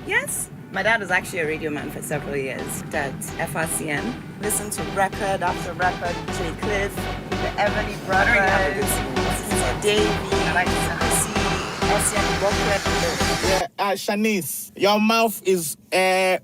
Yes. My dad was actually a radio man for several years at FRCN. Listened to record after record, Jay Cliff, the Everly Brothers, Davey, Shanice, your mouth is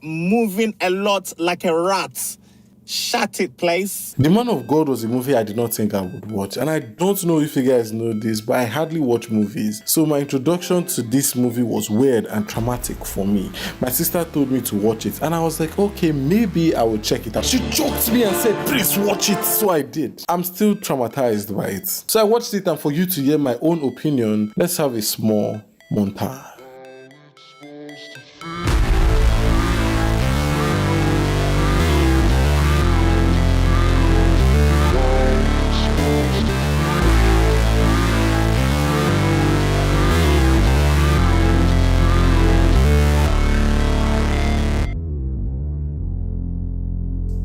moving a lot like a rat. Shut it, please. The Man of God was a movie I did not think I would watch, and I don't know if you guys know this, but I hardly watch movies. So my introduction to this movie was weird and traumatic for me. My sister told me to watch it, and I was like, okay, maybe I will check it out. She joked me and said, please watch it, so I did. I'm still traumatized by it. So I watched it, and for you to hear my own opinion, let's have a small montage.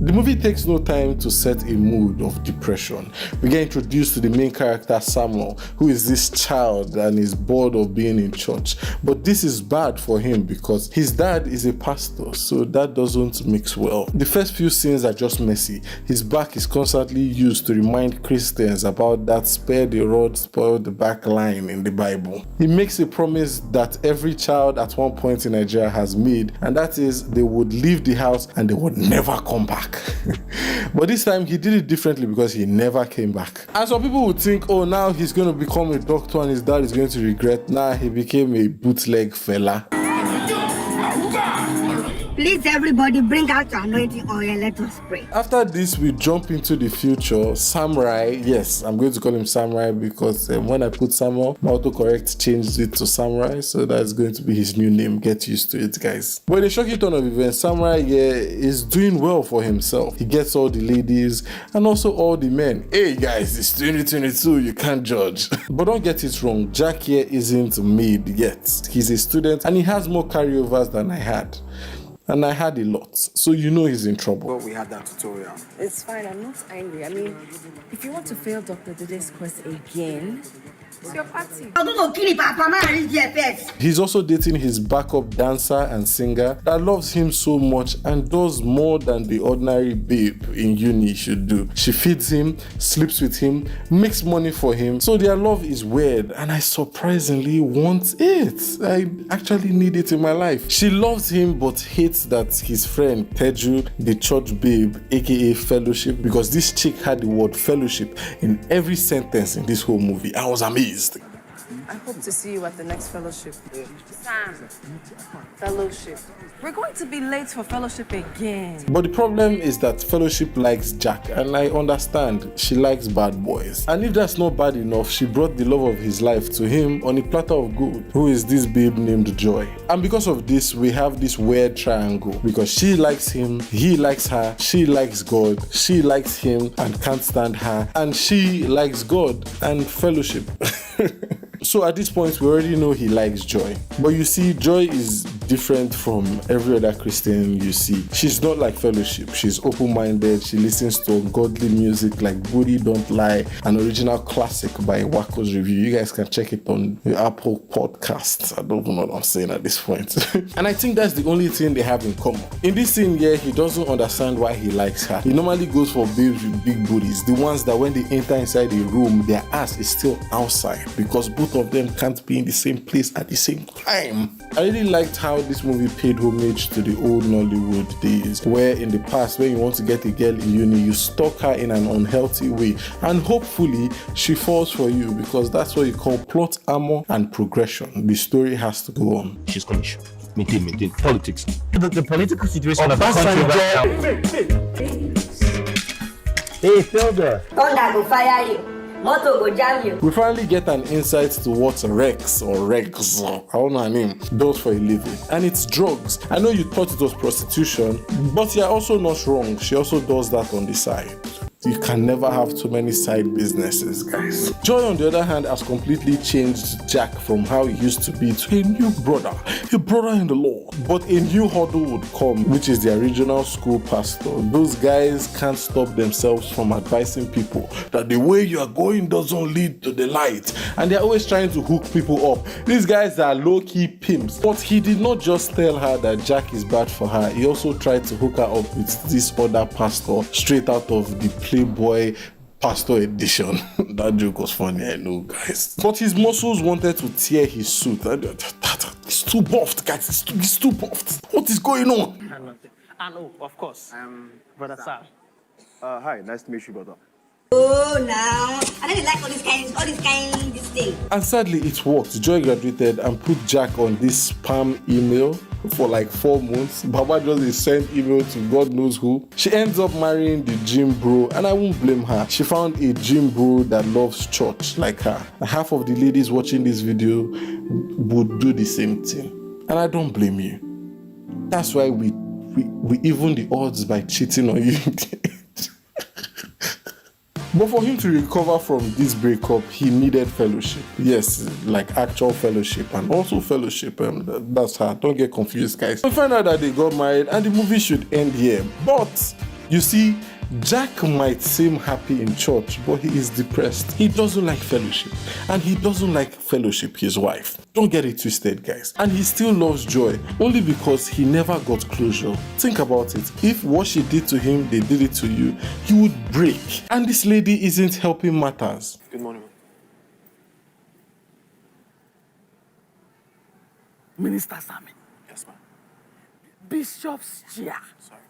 The movie takes no time to set a mood of depression. We get introduced to the main character Samuel, who is this child and is bored of being in church. But this is bad for him because his dad is a pastor, so that doesn't mix well. The first few scenes are just messy. His back is constantly used to remind Christians about that spare the rod, spoil the back line in the Bible. He makes a promise that every child at one point in Nigeria has made, and that is they would leave the house and they would never come back. But this time he did it differently because he never came back. And some people would think, oh, now he's going to become a doctor and his dad is going to regret. Nah, he became a bootleg fella. Please, everybody, bring out your anointing oil. Let us pray. After this, we jump into the future. Samurai, yes, I'm going to call him Samurai because when I put Samuel, my autocorrect changed it to Samurai, so that's going to be his new name. Get used to it, guys. But in a shocking turn of events, Samurai is doing well for himself. He gets all the ladies and also all the men. Hey, guys, it's 2022. You can't judge. But don't get it wrong. Jack here isn't made yet. He's a student and he has more carryovers than I had. And I had a lot, so you know he's in trouble. Well, we had that tutorial. It's fine, I'm not angry. I mean, if you want to fail Dr. Dude's quest again, it's your party. He's also dating his backup dancer and singer that loves him so much and does more than the ordinary babe in uni should do. She feeds him, sleeps with him, makes money for him. So their love is weird and I surprisingly want it. I actually need it in my life. She loves him but hates that his friend Teju, the church babe, aka fellowship, because this chick had the word fellowship in every sentence in this whole movie. I was amazed. I hope to see you at the next fellowship. Sam, fellowship. We're going to be late for fellowship again. But the problem is that fellowship likes Jack, and I understand she likes bad boys. And if that's not bad enough, she brought the love of his life to him on a platter of gold, who is this babe named Joy. And because of this, we have this weird triangle, because she likes him, he likes her, she likes God, she likes him and can't stand her, and she likes God and fellowship. So at this point, we already know he likes Joy. But you see, Joy is different from every other Christian you see. She's not like fellowship. She's open-minded. She listens to godly music like Booty Don't Lie, an original classic by Waco's Review. You guys can check it on the Apple Podcasts. I don't know what I'm saying at this point. And I think that's the only thing they have in common. In this scene here, he doesn't understand why he likes her. He normally goes for babes with big booties, the ones that when they enter inside a room, their ass is still outside because both of them can't be in the same place at the same time. I really liked how this movie paid homage to the old Nollywood days, where in the past, when you want to get a girl in uni, you stalk her in an unhealthy way, and hopefully she falls for you, because that's what you call plot armor and progression. The story has to go on. She's commission. Maintain politics. The political situation of the country right now. Hey, Felder. Thunder will fire you. Motor go jam you. We finally get an insight to what Rex, I don't know her name, does for a living. And it's drugs. I know you thought it was prostitution, but you're also not wrong. She also does that on the side. You can never have too many side businesses, guys. Joy, on the other hand, has completely changed Jack from how he used to be to a new brother, a brother in the Lord. But a new hurdle would come, which is the original school pastor. Those guys can't stop themselves from advising people that the way you are going doesn't lead to the light. And they're always trying to hook people up. These guys are low-key pimps. But he did not just tell her that Jack is bad for her. He also tried to hook her up with this other pastor straight out of the Playboy Pastor edition. That joke was funny, I know, guys. But his muscles wanted to tear his suit. It's too buffed, guys. It's too buffed. What is going on? And of course, Brother Sam. Hi, nice to meet you, brother. Oh, now. I don't like this thing. And sadly, it worked. Joy graduated and put Jack on this spam email for like 4 months. Baba just sent email to God knows who. She ends up marrying the gym bro, and I won't blame her. She found a gym bro that loves church like her. Half of the ladies watching this video would do the same thing, and I don't blame you. That's why we even the odds by cheating on you. But for him to recover from this breakup, he needed fellowship. Yes, like actual fellowship and also fellowship. That's her. Don't get confused, guys. We find out that they got married and the movie should end here. But, you see, Jack might seem happy in church, but he is depressed. He doesn't like fellowship. And he doesn't like fellowship, his wife. Don't get it twisted, guys. And he still loves Joy, only because he never got closure. Think about it. If what she did to him, they did it to you, he would break. And this lady isn't helping matters. Good morning. Minister Sammy. Yes, ma'am. Bishop's chair. Sorry.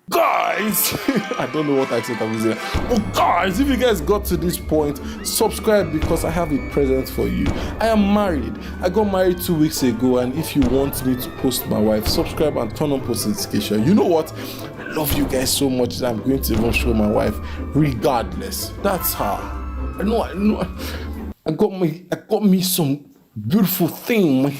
Guys, I don't know what accent I'm using. Oh, guys, if you guys got to this point, subscribe because I have a present for you. I am married. I got married 2 weeks ago, and if you want me to post my wife, subscribe and turn on post notification. You know what? I love you guys so much that I'm going to even show my wife regardless. That's her. I know. I got me some beautiful thing.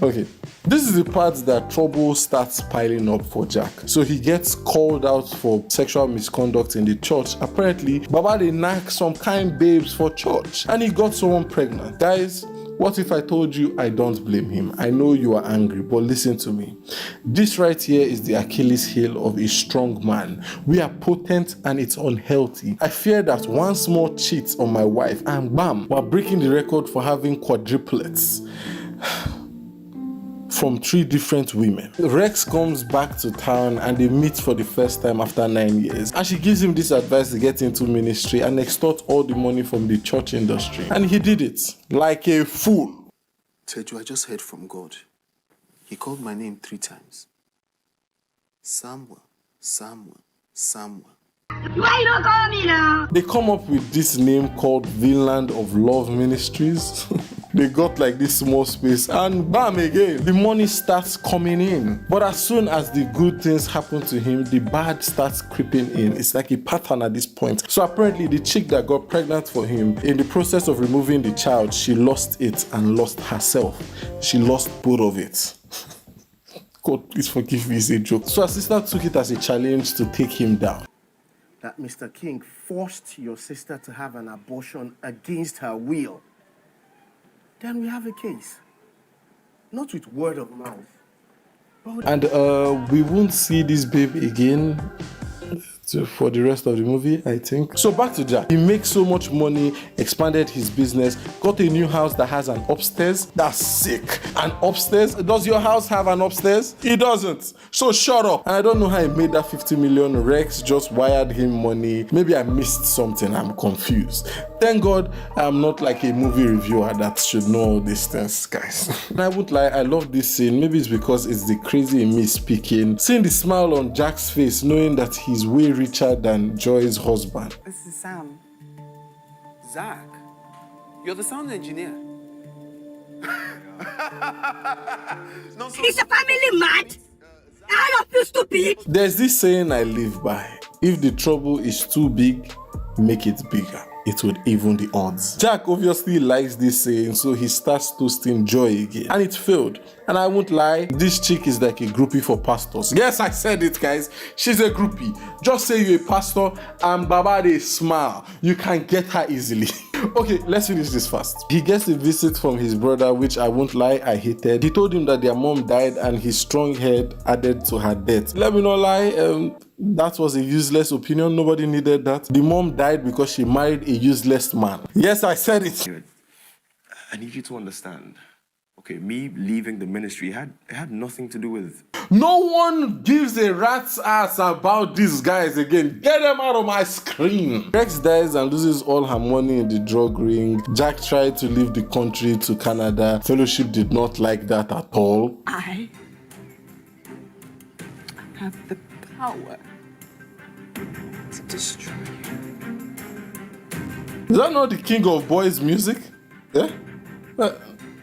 Okay, this is the part that trouble starts piling up for Jack. So he gets called out for sexual misconduct in the church. Apparently, Baba they knack some kind babes for church, and he got someone pregnant. Guys, what if I told you I don't blame him? I know you are angry, but listen to me. This right here is the Achilles heel of a strong man. We are potent and it's unhealthy. I fear that one small cheat on my wife and bam, we're breaking the record for having quadruplets from 3 different women. Rex comes back to town and they meet for the first time after 9 years. And she gives him this advice to get into ministry and extort all the money from the church industry. And he did it like a fool. Teju, I just heard from God. He called my name 3 times. Samuel, Samuel, Samuel. Why you don't call me now? They come up with this name called Vinland of Love Ministries. They got like this small space and bam again, the money starts coming in. But as soon as the good things happen to him, the bad starts creeping in. It's like a pattern at this point. So apparently the chick that got pregnant for him, in the process of removing the child, she lost it and lost herself. She lost both of it. God, please forgive me, it's a joke. So her sister took it as a challenge to take him down. That Mr. King forced your sister to have an abortion against her will. Then we have a case. Not with word of mouth. And we won't see this babe again for the rest of the movie, I think. So back to Jack. He makes so much money, expanded his business, got a new house that has an upstairs. That's sick. An upstairs? Does your house have an upstairs? It doesn't. So shut up. And I don't know how he made that 50 million. Rex just wired him money. Maybe I missed something. I'm confused. Thank God I'm not like a movie reviewer that should know all these things, guys. And I won't lie, I love this scene. Maybe it's because it's the crazy in me speaking. Seeing the smile on Jack's face, knowing that he's way richer than Joy's husband. This is Sam. Zach, you're the sound engineer. No, so Is the family mad? All of you stupid. There's this saying I live by. If the trouble is too big, make it bigger. it would even the odds. Jack obviously likes this saying, so he starts toasting joy again. And it failed. And I won't lie, this chick is like a groupie for pastors. Yes, I said it, guys. She's a groupie. Just say you're a pastor and Baba they smile. You can get her easily. Okay, let's finish this fast. He gets a visit from his brother, which I won't lie, I hated. He told him that their mom died and his strong head added to her death. Let me not lie, that was a useless opinion. Nobody needed that. The mom died because she married a useless man. Yes, I said it. I need you to understand. Okay, me leaving the ministry it had nothing to do with... No one gives a rat's ass about these guys again. Get them out of my screen. Rex dies and loses all her money in the drug ring. Jack tried to leave the country to Canada. Fellowship did not like that at all. I have the power to destroy you. Is that not the King of Boys music? Yeah?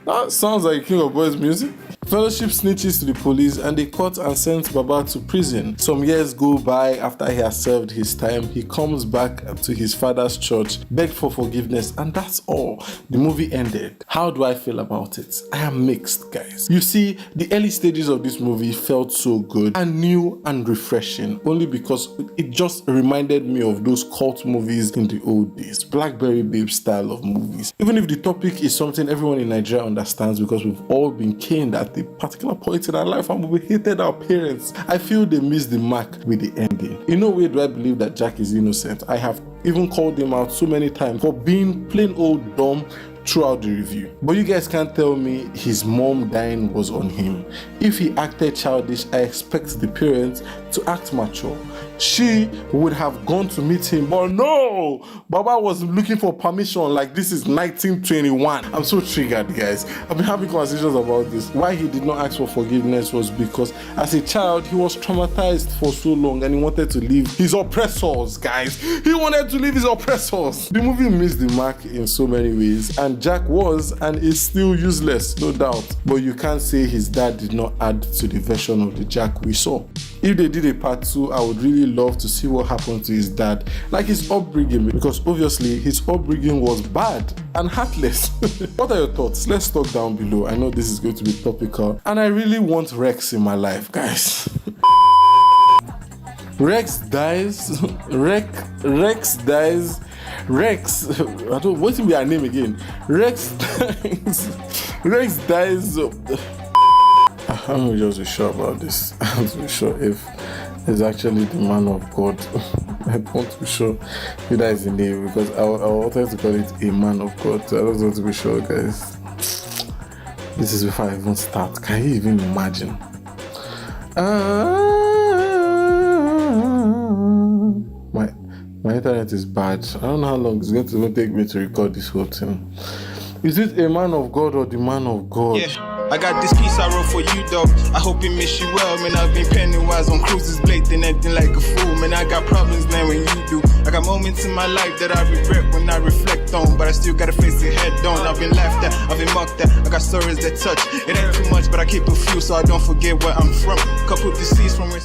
That sounds like King of Boys music. Fellowship snitches to the police and they caught and sent Baba to prison. Some years go by after he has served his time. He comes back to his father's church, begged for forgiveness, and that's all. The movie ended. How do I feel about it? I am mixed, guys. You see, the early stages of this movie felt so good and new and refreshing, only because it just reminded me of those cult movies in the old days. Blackberry Babe style of movies. Even if the topic is something everyone in Nigeria understands because we've all been caned at the particular point in our life and we hated our parents, I feel they missed the mark with the ending. In no way do I believe that Jack is innocent. I have even called him out so many times for being plain old dumb throughout the review. But you guys can't tell me his mom dying was on him. If he acted childish, I expect the parents to act mature. She would have gone to meet him, but no! Baba was looking for permission like this is 1921. I'm so triggered, guys. I've been having conversations about this. Why he did not ask for forgiveness was because as a child, he was traumatized for so long and he wanted to leave his oppressors, guys. He wanted to leave his oppressors. The movie missed the mark in so many ways, and Jack was and is still useless, no doubt. But you can't say his dad did not add to the version of the Jack we saw. If they did a part 2, I would really love to see what happened to his dad, like his upbringing, because obviously his upbringing was bad and heartless. What are your thoughts? Let's talk down below. I know this is going to be topical and I really want Rex in my life, guys. Rex dies. Rex dies. Rex, I don't, what will be her name again? Rex dies. Rex dies. I'm not just sure about this. I'm not sure if it's actually the man of God. I want to be sure if that is the name, because I wanted to call it a man of God. So I just want to be sure, guys. This is before I even start. Can you even imagine? My internet is bad. I don't know how long it's going to take me to record this whole thing. Is it a man of God or the man of God? Yeah. I got this piece I wrote for you, though. I hope it miss you well, man. I've been Pennywise on cruises, Blake, and acting like a fool, man. I got problems now when you do. I got moments in my life that I regret when I reflect on, but I still gotta face it head on. I've been laughed at, I've been mocked at. I got stories that touch. It ain't too much, but I keep a few so I don't forget where I'm from. Couple deceased from where